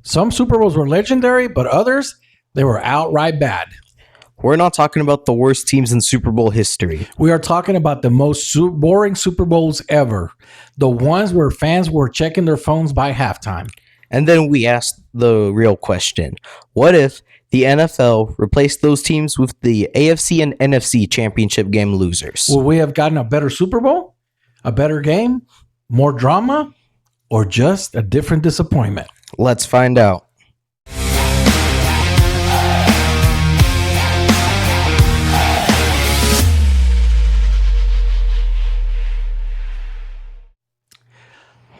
Some Super Bowls were legendary, but others, they were outright bad. We're not talking about the worst teams in Super Bowl history. We are talking about the most boring Super Bowls ever. The ones where fans were checking their phones by halftime. And then we asked the real question. What if the NFL replaced those teams with the AFC and NFC Championship game losers? Will we have gotten a better Super Bowl? A better game? More drama? Or just a different disappointment? Let's find out.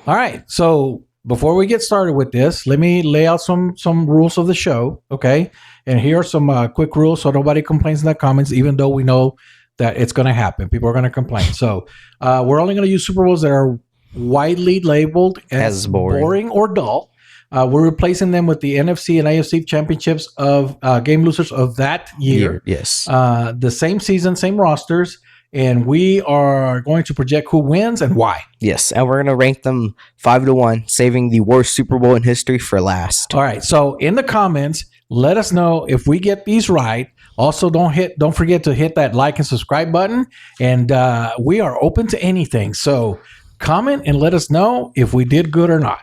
All right. So before we get started with this, let me lay out some rules of the show. Okay. And here are some quick rules so nobody complains in the comments, even though we know that it's going to happen. People are going to complain. So we're only going to use Super Bowls that are widely labeled as boring or dull. We're replacing them with the NFC and AFC championships of game losers of that year. Yes. The same season, same rosters. And we are going to project who wins and why. Yes, and we're going to rank them 5-1, saving the worst Super Bowl in history for last. All right, so in the comments, let us know if we get these right. Also, don't forget to hit that like and subscribe button. And we are open to anything. So comment and let us know if we did good or not.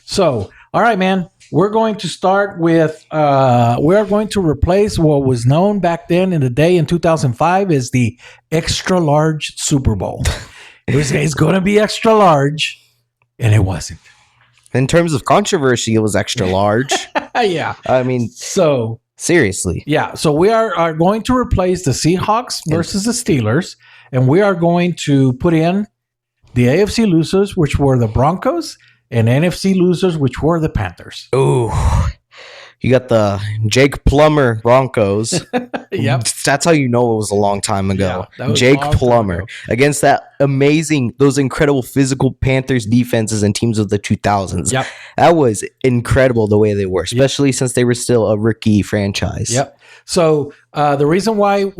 So, all right, man. We're going to start with, we're going to replace what was known back then in the day in 2005 as the extra large Super Bowl. It's going to be extra large, and it wasn't. In terms of controversy, it was extra large. Yeah. I mean, so seriously. Yeah. So we are going to replace the Seahawks versus the Steelers, and we are going to put in the AFC losers, which were the Broncos, and NFC losers, which were the Panthers. Oh, you got the Jake Plummer Broncos. Yep. That's how you know it was a long time ago. Yeah, Jake Plummer against those incredible physical Panthers defenses and teams of the 2000s. Yep. That was incredible the way they were, especially since they were still a rookie franchise. Yep. So the reason why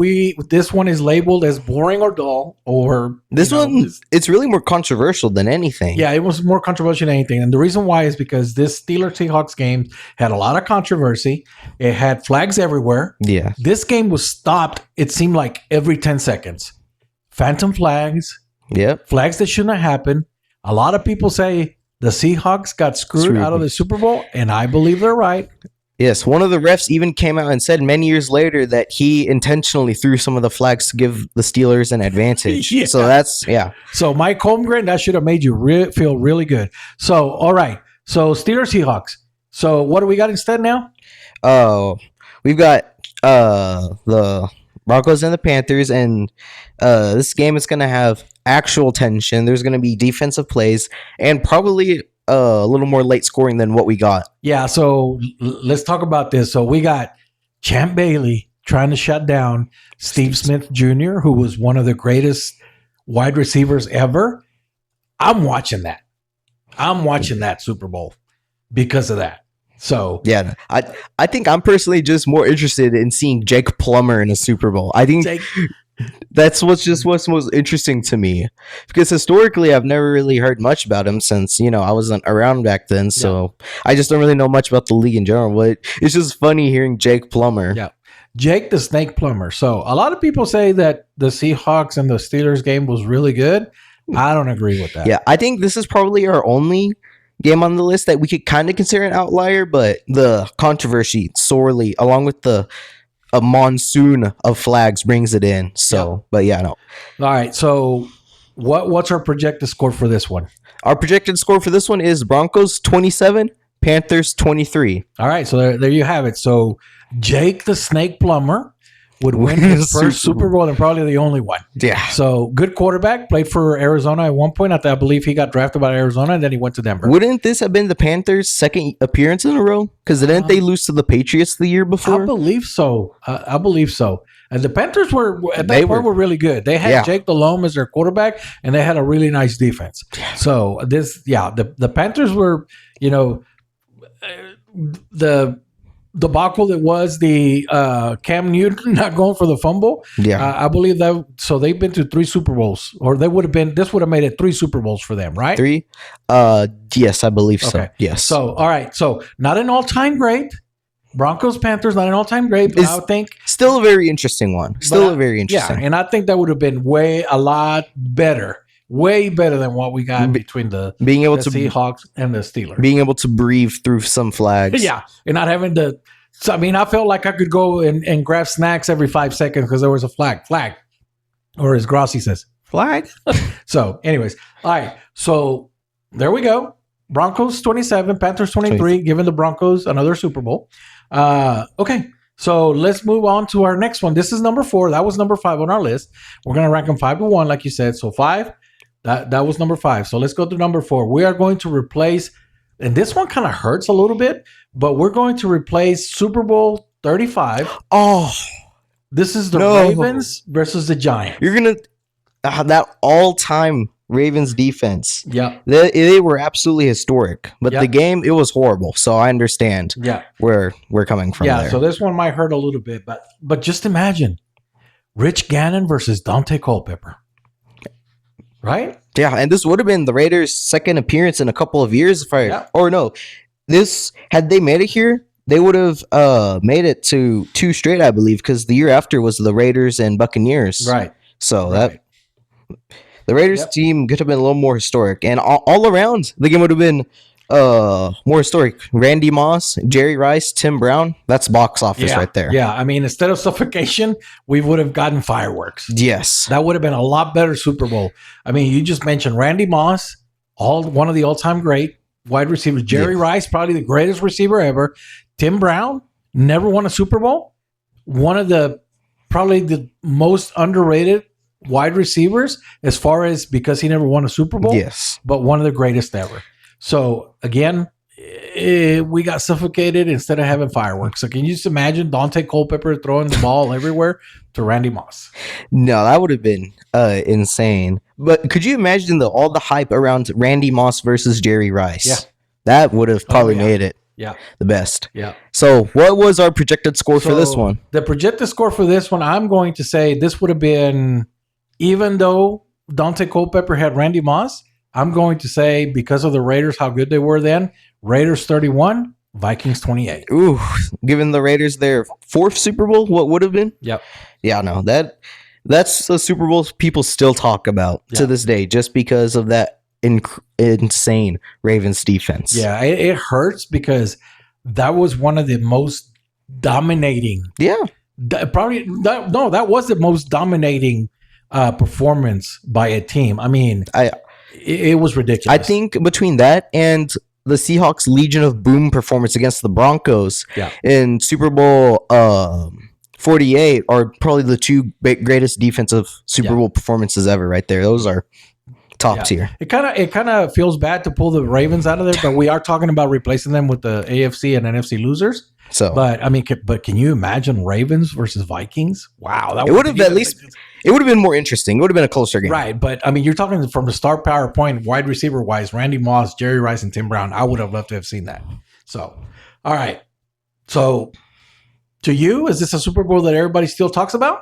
this one is labeled as boring or dull, or it's really more controversial than anything. Yeah, it was more controversial than anything. And the reason why is because this Steelers-Seahawks game had a lot of controversy. It had flags everywhere. Yeah. This game was stopped, it seemed like every 10 seconds. Phantom flags. Yep. Flags that shouldn't have happened. A lot of people say the Seahawks got screwed out of the Super Bowl, and I believe they're right. Yes, one of the refs even came out and said many years later that he intentionally threw some of the flags to give the Steelers an advantage. Yeah. So So Mike Holmgren, that should have made you feel really good. So, all right. So Steelers, Seahawks. So what do we got instead now? Oh, we've got the Broncos and the Panthers, and this game is going to have actual tension. There's going to be defensive plays and probably a little more late scoring than what we got. Yeah, so let's talk about this. So we got Champ Bailey trying to shut down Steve Smith Jr., who was one of the greatest wide receivers ever. I'm watching that Super Bowl because of that. So yeah, I think I'm personally just more interested in seeing Jake Plummer in a Super Bowl. I think that's what's most interesting to me, because historically I've never really heard much about him since I wasn't around back then, so I just don't really know much about the league in general. But it's just funny hearing Jake Plummer. Yeah, Jake the Snake Plummer. So a lot of people say that the Seahawks and the Steelers game was really good. I don't agree with that. Yeah, I think this is probably our only game on the list that we could kind of consider an outlier, but the controversy sorely, along with a monsoon of flags, brings it in. So, But yeah, no. All right. So, what's our projected score for this one? Our projected score for this one is Broncos 27, Panthers 23. All right. So there you have it. So Jake the Snake Plummer would win his first Super Bowl and probably the only one. Yeah. So good quarterback, played for Arizona at one point. I believe he got drafted by Arizona and then he went to Denver. Wouldn't this have been the Panthers' second appearance in a row? Because didn't they lose to the Patriots the year before? I believe so. And the Panthers were really good. They had Jake Delhomme as their quarterback, and they had a really nice defense. So the Panthers were, debacle that was the Cam Newton not going for the fumble. Yeah. I believe that. So they've been to 3 Super Bowls, or they would have been. This would have made it 3 Super Bowls for them, right? 3. Yes, I believe so. Okay. Yes. So all right. So not an all-time great. Broncos Panthers, not an all-time great, but I would think still a very interesting one. Still a very interesting. Yeah, and I think that would have been a lot better, way better than what we got between the Seahawks and the Steelers. Being able to breathe through some flags. Yeah, and not having to. So, I mean, I felt like I could go and grab snacks every 5 seconds because there was a flag, or as Grossi says, flag. So, anyways, all right. So there we go. Broncos 27, Panthers 23, giving the Broncos another Super Bowl. Okay, so let's move on to our next one. This is number 4. That was number 5 on our list. We're gonna rank them 5 to 1, like you said. So 5, that was number 5. So let's go to number 4. We are going to replace, and this one kind of hurts a little bit, but we're going to replace Super Bowl 35. Oh, this is the Ravens versus the Giants. You're gonna that all-time Ravens defense. Yeah, they were absolutely historic, but the game, it was horrible. So I understand. Where we're coming from. Yeah, there. so this one might hurt a little bit, but just imagine Rich Gannon versus Dante Culpepper, right? Yeah, and this would have been the Raiders' second appearance in a couple of years. This had they made it here, they would have made it to 2 straight, I believe, because the year after was the Raiders and Buccaneers. Right. So that. The Raiders team could have been a little more historic, and all around the game would have been more historic. Randy Moss, Jerry Rice, Tim Brown. That's box office right there. Yeah, I mean, instead of suffocation, we would have gotten fireworks. Yes, that would have been a lot better Super Bowl. I mean, you just mentioned Randy Moss, one of the all-time great wide receivers. Jerry Rice, probably the greatest receiver ever. Tim Brown never won a Super Bowl. One of probably the most underrated wide receivers as far as because he never won a Super Bowl. Yes. But one of the greatest ever. So again, we got suffocated instead of having fireworks. So can you just imagine Dante Culpepper throwing the ball everywhere to Randy Moss? No, that would have been insane. But could you imagine all the hype around Randy Moss versus Jerry Rice? Yeah. That would have probably made it the best. Yeah. So what was our projected score for this one? The projected score for this one, I'm going to say this would have been, even though Dante Culpepper had Randy Moss, I'm going to say because of the Raiders, how good they were then, Raiders 31, Vikings 28. Ooh, given the Raiders their 4th Super Bowl, what would have been? Yep. Yeah, no, that's the Super Bowl people still talk about to this day just because of that insane Ravens defense. Yeah, it hurts because that was one of the most dominating. Yeah. That was the most dominating performance by a team. I mean, it was ridiculous. I think between that and the Seahawks' Legion of Boom performance against the Broncos in Super Bowl 48 are probably the 2 greatest defensive Super Bowl performances ever right there. Those are top tier. It kind of feels bad to pull the Ravens out of there, but we are talking about replacing them with the AFC and NFC losers. So, but I mean, can you imagine Ravens versus Vikings? Wow, it would have at least. It would have been more interesting. It would have been a closer game. Right, but I mean, you're talking from the star power point, wide receiver wise, Randy Moss, Jerry Rice, and Tim Brown. I would have loved to have seen that. So, all right. So, to you, is this a Super Bowl that everybody still talks about?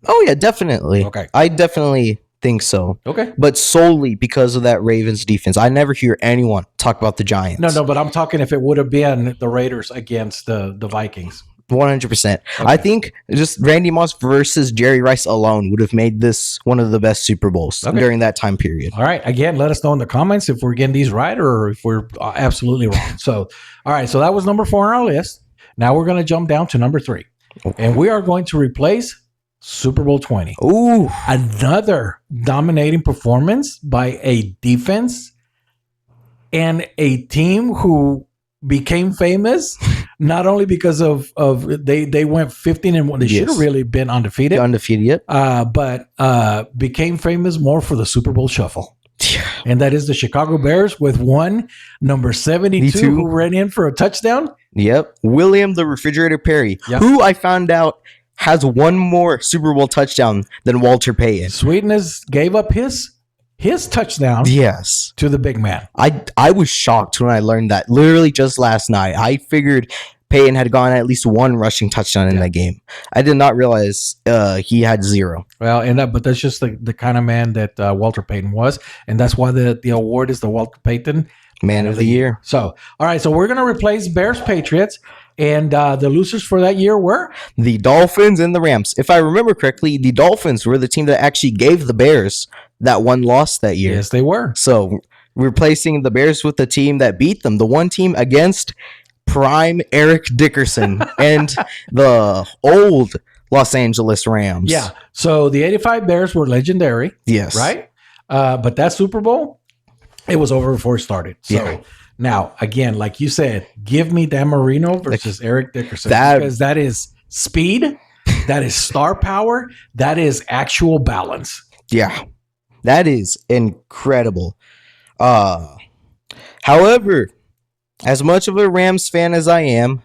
Oh, yeah, definitely. Okay. I definitely think so. Okay. But solely because of that Ravens defense. I never hear anyone talk about the Giants. No, but I'm talking if it would have been the Raiders against the Vikings. 100%. Okay. I think just Randy Moss versus Jerry Rice alone would have made this one of the best Super Bowls during that time period. All right. Again, let us know in the comments if we're getting these right or if we're absolutely wrong. So, all right. So that was number 4 on our list. Now we're going to jump down to number 3. Okay. And we are going to replace Super Bowl 20. Ooh. Another dominating performance by a defense and a team who became famous not only because of they went 15-1. They should have really been undefeated. But became famous more for the Super Bowl shuffle. And that is the Chicago Bears with one number 72 who ran in for a touchdown. Yep. William the Refrigerator Perry, who I found out has one more Super Bowl touchdown than Walter Payton. Sweetness gave up his touchdown to the big man. I was shocked when I learned that literally just last night. I figured Peyton had gone at least one rushing touchdown in that game. I did not realize he had 0. Well, but that's just the kind of man that Walter Payton was, and that's why the award is the Walter Payton Man of the Year. So, all right, so we're going to replace Bears Patriots, and the losers for that year were the Dolphins and the Rams. If I remember correctly, the Dolphins were the team that actually gave the Bears that one loss that year. Yes, they were. So replacing the Bears with the team that beat them, the one team against prime Eric Dickerson and the old Los Angeles Rams. Yeah. So the 85 Bears were legendary. Yes. Right? But that Super Bowl, it was over before it started. So now, again, like you said, give me Dan Marino versus Eric Dickerson. Because that is speed, that is star power, that is actual balance. Yeah. That is incredible. However, as much of a Rams fan as I am,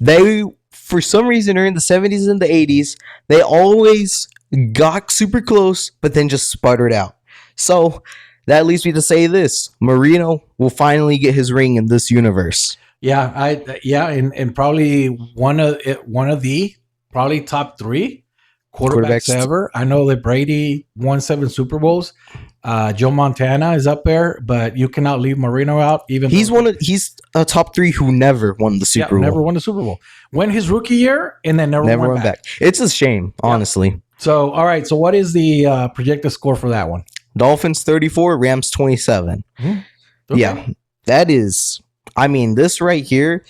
they, for some reason, during the 70s and the 80s, they always got super close, but then just sputtered out. So that leads me to say this: Marino will finally get his ring in this universe. Yeah, and probably one of the probably top 3 quarterbacks ever. I know that Brady won 7 Super Bowls. Joe Montana is up there, but you cannot leave Marino out. Even he's a top 3 who never won the Super Bowl. Never won the Super Bowl. Won his rookie year and then never went back. It's a shame, honestly. So, all right. So, what is the projected score for that one? Dolphins 34, Rams 27. Okay. Yeah, that is. I mean, this right here,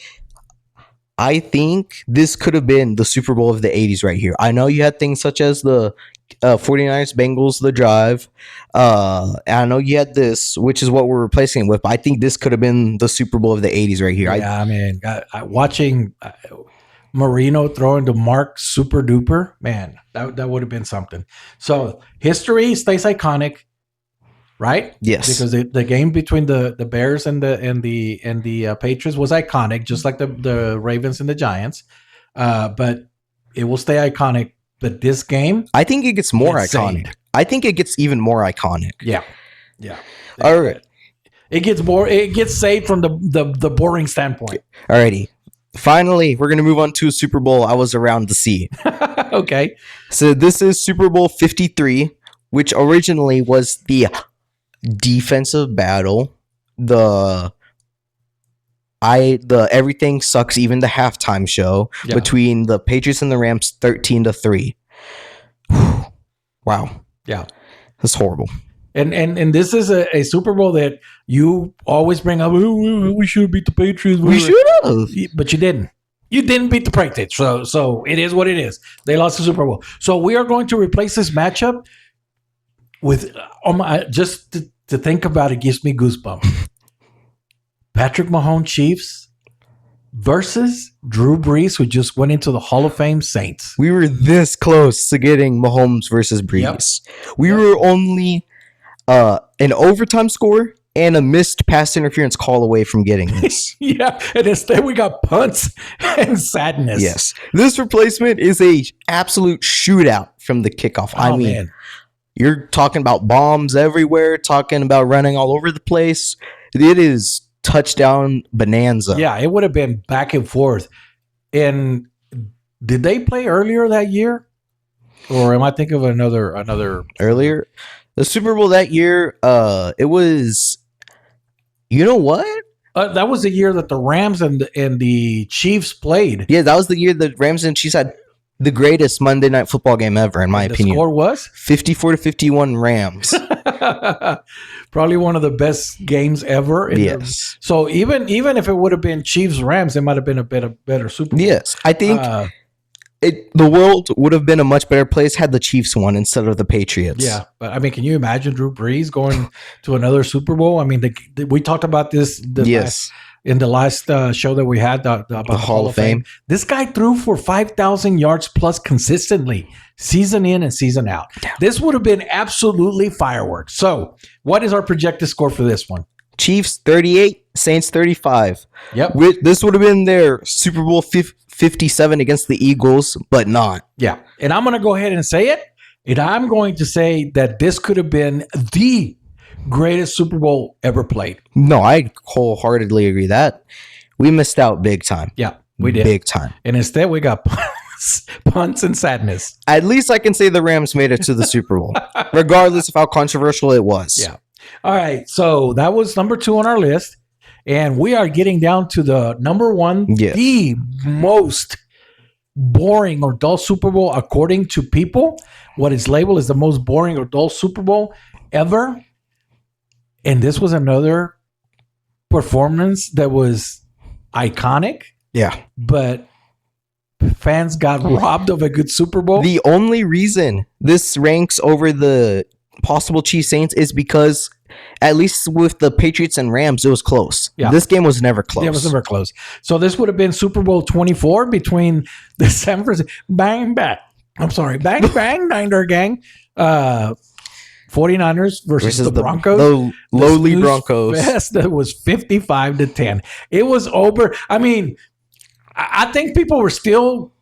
I think this could have been the Super Bowl of the 80s right here. I know you had things such as the 49ers, Bengals, the drive. And I know you had this, which is what we're replacing it with, but I think this could have been the Super Bowl of the 80s right here. Yeah, watching Marino throw into Mark Super Duper, man, that would have been something. So history stays iconic. Right? Yes. Because the game between the Bears and the Patriots was iconic, just like the Ravens and the Giants. But it will stay iconic. But this game, I think it gets more iconic. Saved. I think it gets even more iconic. Yeah. All right. It gets saved from the boring standpoint. Alrighty. Finally, we're gonna move on to a Super Bowl I was around to see. Okay. So this is Super Bowl 53, which originally was the defensive battle, the everything sucks, even the halftime show between the Patriots and the Rams, 13-3. Wow. Yeah, that's horrible. And this is a Super Bowl that you always bring up. We should beat the Patriots. We should have, but you didn't. You didn't beat the Patriots. So it is what it is. They lost the Super Bowl. So we are going to replace this matchup with just to think about it gives me goosebumps. Patrick Mahomes Chiefs versus Drew Brees, who just went into the Hall of Fame Saints. We were this close to getting Mahomes versus Brees. Yep. We were only an overtime score and a missed pass interference call away from getting this. Yeah, and instead we got punts and sadness. Yes. This replacement is a absolute shootout from the kickoff. I mean, man. You're talking about bombs everywhere, talking about running all over the place. It is touchdown bonanza. Yeah, it would have been back and forth. And did they play earlier that year? Or am I thinking of another earlier? The Super Bowl that year, it was, you know what? That was the year that the Rams and the Chiefs played. Yeah, that was the year the Rams and Chiefs had the greatest Monday Night Football game ever, in my opinion. The score was 54-51 Rams. Probably one of the best games ever. Yes. So even if it would have been Chiefs Rams, it might have been a better Super Bowl. Yes, I think the world would have been a much better place had the Chiefs won instead of the Patriots. Yeah, but I mean, can you imagine Drew Brees going to another Super Bowl? I mean, we talked about this. Yes. In the last show that we had about the Hall of Fame. This guy threw for 5,000 yards plus consistently, season in and season out. Yeah. This would have been absolutely fireworks. So, what is our projected score for this one? Chiefs 38, Saints 35. Yep. This would have been their Super Bowl 57 against the Eagles, but not. Yeah. And I'm going to go ahead and say it. And I'm going to say that this could have been the greatest Super Bowl ever played. No, I wholeheartedly agree that we missed out big time. Yeah. We did. Big time. And instead, we got punts and sadness. At least I can say the Rams made it to the Super Bowl, regardless of how controversial it was. Yeah. All right. So that was number 2 on our list. And we are getting down to the number 1, the most boring or dull Super Bowl, according to people. What is labeled as the most boring or dull Super Bowl ever. And this was another performance that was iconic. Yeah. But fans got robbed of a good Super Bowl. The only reason this ranks over the possible Chiefs Saints is because at least with the Patriots and Rams, it was close. Yeah. This game was never close. It was never close. So this would have been Super Bowl 24 between the San Francisco bang, Niner gang. 49ers versus the Broncos. The lowly Broncos. That was 55-10. It was over. I mean, I think people were still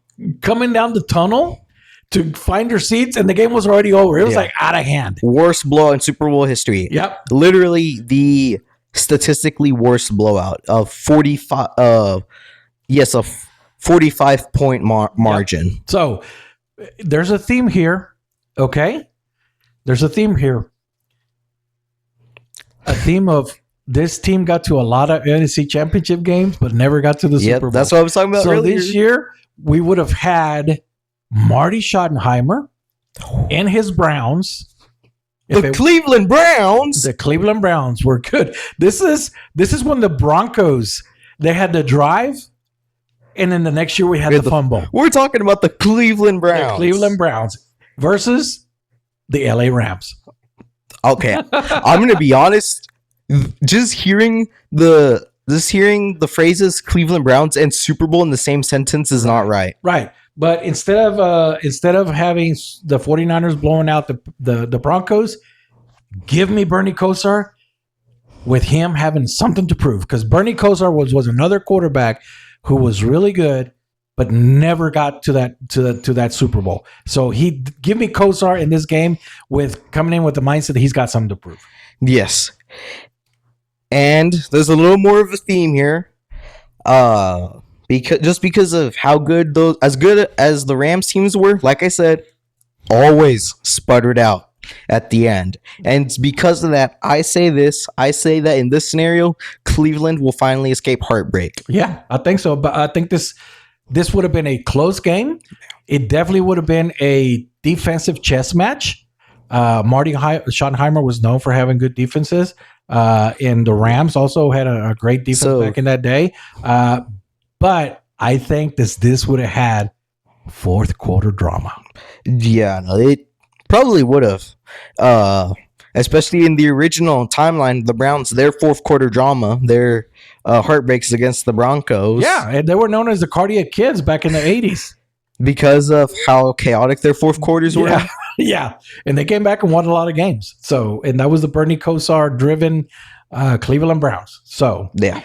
coming down the tunnel to find their seats, and the game was already over. It was like out of hand. Worst blowout in Super Bowl history. Yep. Literally the statistically worst blowout of 45. A 45-point margin. Yep. So there's a theme here. Okay. There's a theme here. A theme of this team got to a lot of NFC Championship games, but never got to the Super Bowl. That's what I was talking about earlier. This year, we would have had Marty Schottenheimer and his Browns. Cleveland Browns. The Cleveland Browns were good. This is when the Broncos, they had the drive, and then the next year we had the fumble. We're talking about the Cleveland Browns. The Cleveland Browns versus the LA Rams. Okay. I'm going to be honest. Just hearing the phrases Cleveland Browns and Super Bowl in the same sentence is not right. Right. But instead of having the 49ers blowing out the Broncos, give me Bernie Kosar with him having something to prove. Because Bernie Kosar was another quarterback who was really good, but never got to that Super Bowl. So give me Kosar in this game with coming in with the mindset that he's got something to prove. Yes. And there's a little more of a theme here. Because of how good as good as the Rams teams were, like I said, always sputtered out at the end. And because of that, I say that in this scenario, Cleveland will finally escape heartbreak. Yeah, I think so. But I think this would have been a close game. It definitely would have been a defensive chess match. Marty Schottenheimer was known for having good defenses. And the Rams also had a great defense back in that day. But I think this would have had fourth quarter drama. Yeah, no, it probably would have. Especially in the original timeline, the Browns, their fourth quarter drama, their heartbreaks against the Broncos. Yeah, and they were known as the Cardiac Kids back in the 80s. Because of how chaotic their fourth quarters were. Yeah, and they came back and won a lot of games. So, and that was the Bernie Kosar driven Cleveland Browns. So, yeah.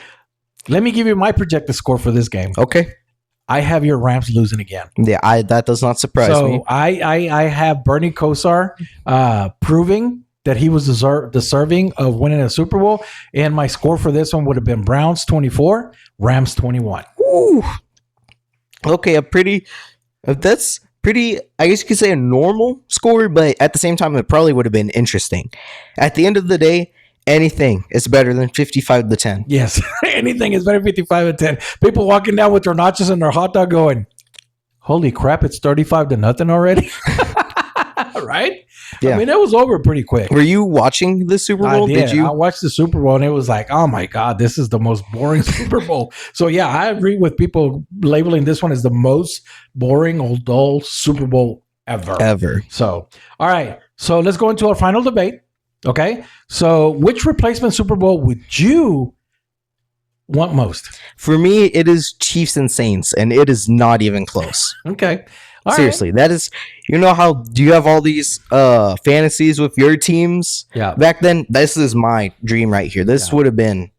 Let me give you my projected score for this game. Okay. I have your Rams losing again. Yeah, that does not surprise me. So I have Bernie Kosar proving that he was deserving of winning a Super Bowl. And my score for this one would have been Browns 24, Rams 21. Ooh. Okay, that's pretty, I guess you could say a normal score, but at the same time, it probably would have been interesting. At the end of the day, anything is better than 55-10. Yes, anything is better than 55-10. People walking down with their nachos and their hot dog going, holy crap, it's 35-0 already. Right? Yeah. I mean, it was over pretty quick. Were you watching the Super Bowl? Did you? I watched the Super Bowl and it was like, oh my God, this is the most boring Super Bowl. So yeah, I agree with people labeling this one as the most boring or dull Super Bowl ever. So, all right. So let's go into our final debate. Okay. So which replacement Super Bowl would you want most? For me, it is Chiefs and Saints, and it is not even close. Okay. Seriously, that is, how do you have all these fantasies with your teams? Yeah. Back then, this is my dream right here. This would have been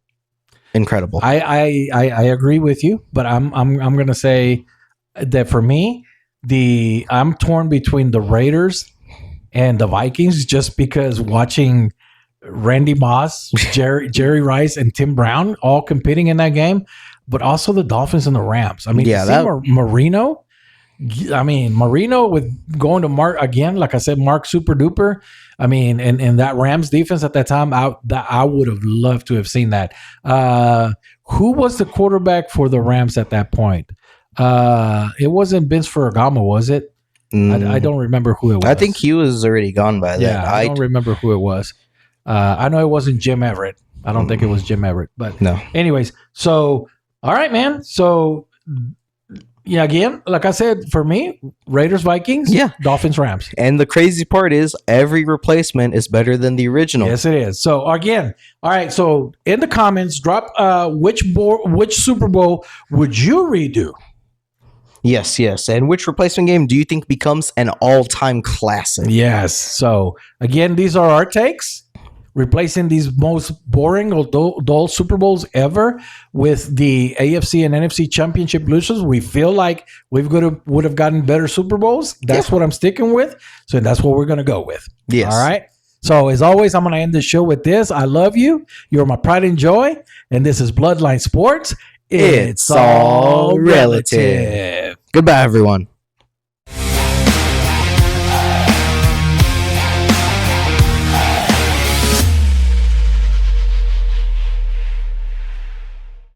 incredible. I agree with you, but I'm gonna say that for me, I'm torn between the Raiders and the Vikings just because watching Randy Moss, Jerry Rice, and Tim Brown all competing in that game. but also the Dolphins and the Rams. I mean, Yeah, to see Marino. I mean, Marino with going to Mark again, like I said, Mark Super Duper. I mean, and that Rams defense at that time, I would have loved to have seen that. Who was the quarterback for the Rams at that point? It wasn't Vince Ferragamo, was it? I don't remember who it was. I think he was already gone by then. Yeah, I don't remember who it was. I know it wasn't Jim Everett. I don't think it was Jim Everett. But no. Anyways, so all right, man. So yeah, again, like I said, for me, Raiders, Vikings, Dolphins, Rams. And the crazy part is every replacement is better than the original. Yes, it is. So again, all right. So in the comments, drop which Super Bowl would you redo? Yes. And which replacement game do you think becomes an all-time classic? Yes. So again, these are our takes. Replacing these most boring or dull Super Bowls ever with the AFC and NFC Championship losers. We feel like would have gotten better Super Bowls. That's what I'm sticking with. So that's what we're going to go with. Yes. All right. So as always, I'm going to end the show with this. I love you. You're my pride and joy. And this is Bloodline Sports. It's all relative. Goodbye, everyone.